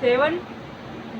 7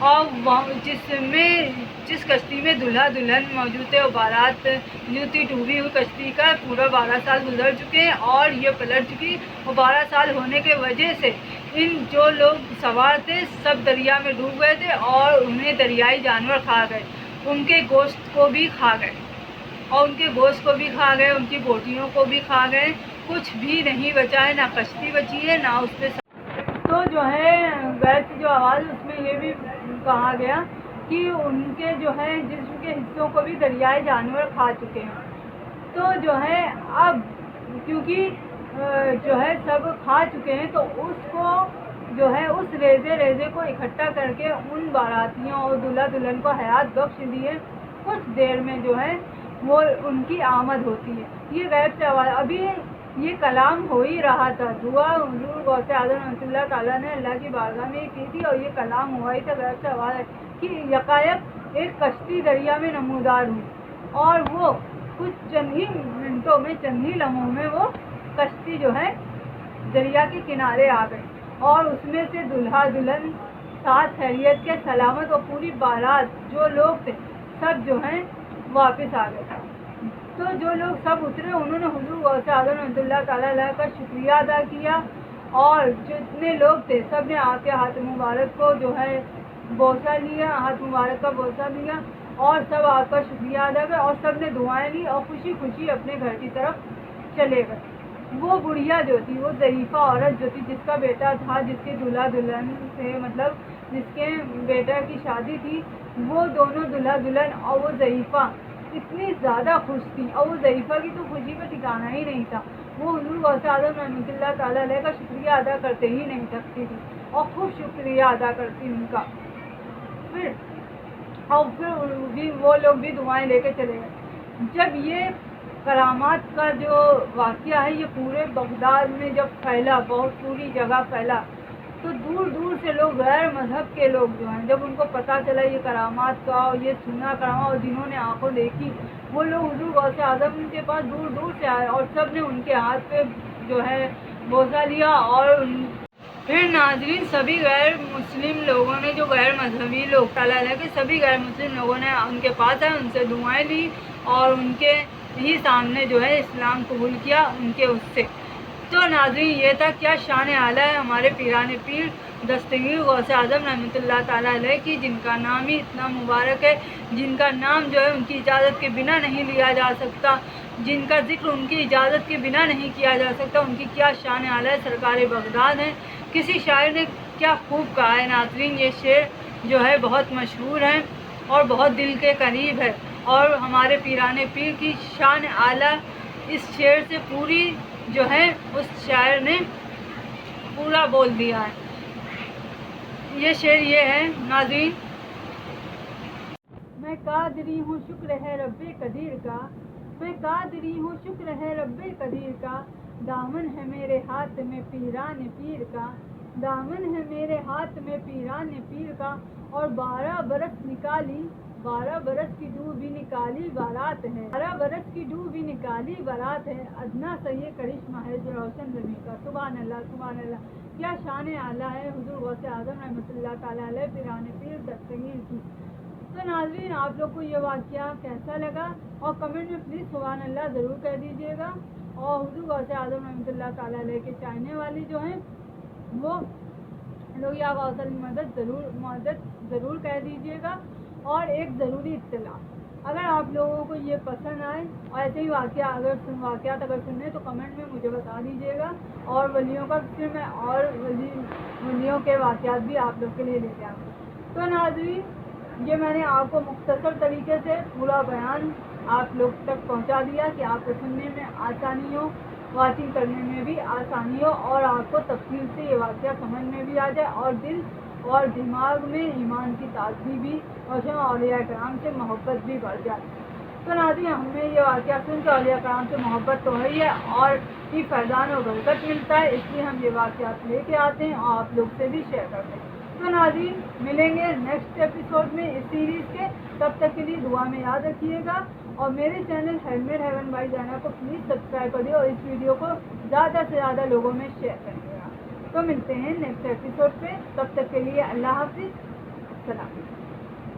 اور جس کشتی میں دلہا دلہن موجود تھے وہ بارات جو تھی ڈوبی ہوئی کشتی کا پورا 12 سال گزر چکے ہیں اور یہ پلٹ چکی، اور 12 سال ہونے کے وجہ سے ان جو لوگ سوار تھے سب دریا میں ڈوب گئے تھے اور انہیں دریائی جانور کھا گئے، ان کے گوشت کو بھی کھا گئے ان کی بوٹیوں کو بھی کھا گئے، کچھ بھی نہیں بچا ہے، نہ کشتی بچی ہے نہ اس پہ۔ تو جو ہے غیر کی جو آواز اس میں یہ بھی کہا گیا کہ ان کے جو ہے جسم کے حصوں کو بھی دریائے جانور کھا چکے ہیں۔ تو جو ہے اب کیونکہ جو ہے سب کھا چکے ہیں تو اس کو جو ہے اس ریزے کو اکٹھا کر کے ان باراتیوں اور دلہا دلہن کو حیات بخش دیے، کچھ دیر میں جو ہے وہ ان کی آمد ہوتی ہے۔ یہ غیب سے آواز ابھی یہ کلام ہو ہی رہا تھا، دعا حضور غوث اعظم رحمۃ اللہ تعالیٰ نے اللہ کی بارگاہ میں کی تھی اور یہ کلام ہوا ہی تھا، غیب سے آواز ہے کہ یکایک ایک کشتی دریا میں نمودار ہوئی اور وہ کچھ چند ہی منٹوں میں چند ہی لمحوں میں وہ کشتی جو ہے دریا کے کنارے آ گئی اور اس میں سے دلہا دلہن ساتھ خیریت کے سلامت اور پوری بارات جو لوگ تھے سب جو ہیں واپس آ گئے۔ تو جو لوگ سب اترے انہوں نے حضور غوث اعظم رحمۃ اللہ تعالیٰ علیہ کا شکریہ ادا کیا اور جتنے لوگ تھے سب نے آ کے ہاتھ مبارک کو جو ہے بوسہ لیا، ہاتھ مبارک کا بوسہ لیا اور سب آپ کا شکریہ ادا کیا اور سب نے دعائیں لی اور خوشی خوشی اپنے گھر کی طرف چلے گئے۔ وہ بڑھیا جو تھی، وہ ضعیفہ عورت جو تھی جس کا بیٹا تھا، جس کے دلہا دلہن سے مطلب جس کے بیٹا کی شادی تھی، وہ دونوں دلہا دلہن اور وہ ضعیفہ اتنی زیادہ خوش تھی اور وہ ضعیفہ کی تو خوشی کا ٹھکانا ہی نہیں تھا، وہ حضور غوث اعظم رحمۃ اللہ تعالیٰ علیہ کا شکریہ ادا کرتے ہی نہیں تھکتی تھی اور خوب شکریہ ادا کرتی ان کا۔ پھر بھی وہ لوگ بھی دعائیں لے کے چلے گئے۔ جب یہ کرامات کا جو واقعہ ہے یہ پورے بغداد میں جب پھیلا، بہت پوری جگہ پھیلا، تو دور دور سے لوگ غیر مذہب کے لوگ جو ہیں جب ان کو پتہ چلا یہ کرامات کا اور یہ سنا کرامات اور جنہوں نے آنکھوں دیکھی وہ لوگ حضور غوث اعظم کے پاس دور دور سے آئے اور سب نے ان کے ہاتھ پہ جو ہے بوسہ لیا اور پھر ناظرین سبھی غیر مسلم لوگوں نے جو غیر مذہبی لوگ تعالیٰ علیہ کے سبھی غیر مسلم لوگوں نے ان کے پاس آئے، ان سے دعائیں لی اور ان کے ہی سامنے جو ہے اسلام قبول کیا ان کے اس سے۔ تو ناظرین یہ تھا کیا شان اعلیٰ ہے ہمارے پیران پیر دستگیر غوث اعظم رحمۃ اللہ تعالیٰ علیہ کی، جن کا نام ہی اتنا مبارک ہے، جن کا نام جو ہے ان کی اجازت کے بنا نہیں لیا جا سکتا، جن کا ذکر ان کی اجازت کے بنا نہیں کیا جا سکتا، ان کی کیا شان اعلیٰ ہے، سرکار بغداد ہے۔ کسی شاعر نے کیا خوب کہا ہے ناظرین، یہ شعر جو ہے بہت مشہور ہے اور بہت دل کے قریب ہے اور ہمارے پیران پیر کی شان اعلیٰ اس شعر سے پوری جو ہے اس شاعر نے پورا بول دیا ہے۔ یہ شعر یہ ہے ناظرین، میں قادری ہوں شکر ہے رب قدیر کا، میں قادری ہوں شکر ہے رب قدیر کا، دامن ہے میرے ہاتھ میں پیران پیر کا، دامن ہے میرے ہاتھ میں پیران پیر کا، اور 12 برس نکالی 12 برس کی ڈوبی نکالی بارات ہے، 12 برس کی ڈوبی نکالی بارات ہے، ادنا سے یہ کرشمہ ہے جو روشن زمین کا۔ سبحان اللہ سبحان اللہ، کیا شان اعلیٰ ہے حضور غوث اعظم رحمۃ اللہ تعالیٰ علیہ پیران پیر دستگیر کی۔ تو ناظرین آپ لوگ کو یہ واقعہ کیسا لگا اور کمنٹ میں پلیز سبحان اللہ ضرور کہہ دیجیے گا، اور حضور غوث اعظم رحمۃ اللہ تعالیٰ علیہ کے چاہنے والے جو ہیں وہ لوگ یا غوث المدد ضرور کہہ دیجیے گا۔ اور ایک ضروری اطلاع، اگر آپ لوگوں کو یہ پسند آئے اور ایسے ہی واقعات اگر سننے تو کمنٹ میں مجھے بتا دیجیے گا، اور ولیوں کا پھر میں اور ولیوں کے واقعات بھی آپ لوگ کے لیے لے کے آؤں گا۔ تو ناظرین یہ میں نے آپ کو مختصر طریقے سے پورا بیان آپ لوگ تک پہنچا دیا کہ آپ کو سننے میں آسانی ہو، واچنگ کرنے میں بھی آسانی ہو اور آپ کو تفصیل سے یہ واقعہ سمجھ میں بھی آ جائے اور دل اور دماغ میں ایمان کی تازگی بھی اور اولیاء کرام سے محبت بھی بڑھ جائے۔ تو ناظرین ہمیں یہ واقعہ سن کے اولیاء کرام سے محبت تو ہے اور بھی فیضان و برکت ملتا ہے، اس لیے ہم یہ واقعات لے کے آتے ہیں اور آپ لوگ سے بھی شیئر کرتے ہیں۔ تو ناظرین ملیں گے نیکسٹ ایپیسوڈ میں اس سیریز کے، تب تک کے لیے دعا میں یاد رکھیے گا اور میرے چینل ہیلمیٹ ہیون بائی جانا کو پلیز سبسکرائب کر دیں اور اس ویڈیو کو زیادہ سے زیادہ لوگوں میں شیئر کریے گا۔ تو ملتے ہیں نیکسٹ ایپیسوڈ پہ، تب تک کے لیے اللہ حافظ۔ سلام.